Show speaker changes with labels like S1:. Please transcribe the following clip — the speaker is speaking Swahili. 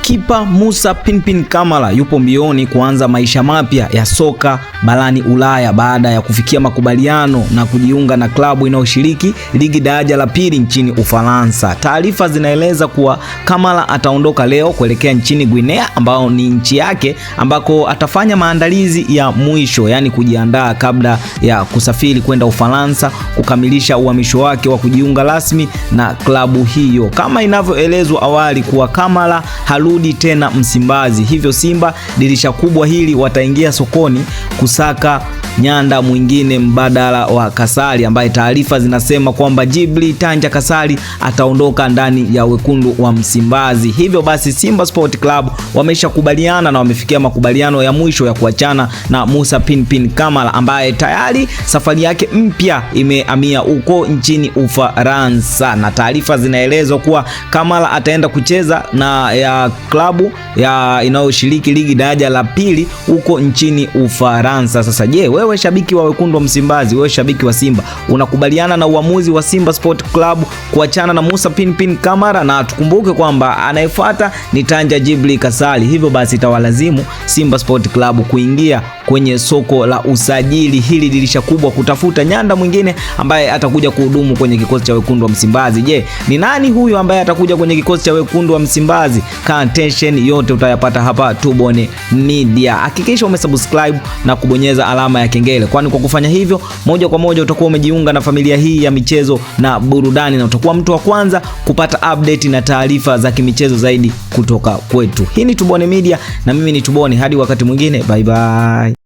S1: Kipa Musa Pinpin Kamara yupo mbioni kuanza maisha mapya ya soka barani Ulaya baada ya kufikia makubaliano na kujiunga na klabu inayoshiriki ligi daraja la pili nchini Ufaransa. Taarifa zinaeleza kuwa Kamara ataondoka leo kuelekea nchini Guinea ambao ni nchi yake ambako atafanya maandalizi ya mwisho, yani kujiandaa kabla ya kusafiri kwenda Ufaransa kukamilisha uhamisho wake wa kujiunga rasmi na klabu hiyo. Kama inavyoelezwa awali kuwa Kamara harudi tena Msimbazi, hivyo Simba dirisha kubwa hili wataingia sokoni kusaka nyanda mwingine mbadala wa Kasari, ambaye taarifa zinasema kwamba Djibril Tanja Kasari ataondoka ndani ya wekundu wa Msimbazi. Hivyo basi Simba Sport Club wameshakubaliana na wamefikia makubaliano ya mwisho ya kuachana na Musa Pinpin Kamara ambaye tayari safari yake mpya imehamia huko nchini Ufaransa, na taarifa zinaelezwa kuwa Kamara ataenda kucheza na ya klabu ya inayoshiriki ligi daraja la pili huko nchini Ufaransa. Sasa je, wewe shabiki wa wekundu wa Msimbazi, wewe shabiki wa Simba, unakubaliana na uamuzi wa Simba Sport Club kuachana na Musa Pinpin Kamara? Na tukumbuke kwamba anayefuata ni Tanja Djibril Kasari, hivyo basi itawalazimu Simba Sport Club kuingia kwenye soko la usajili hili dirisha kubwa kutafuta nyanda mwingine ambaye atakuja kuhudumu kwenye kikosi cha wekundu wa Msimbazi. Je, ni nani huyu ambaye atakuja kwenye kikosi cha wekundu wa Msimbazi? Attention yote utayapata hapa Tubone Media. Hakikisha umesubscribe na kubonyeza alama ya kengele, kwani kwa kufanya hivyo moja kwa moja utakuwa umejiunga na familia hii ya michezo na burudani na utakuwa mtu wa kwanza kupata update na taarifa za kimichezo zaidi kutoka kwetu. Hii ni Tubone Media na mimi ni Tubone, hadi wakati mwingine, bye bye.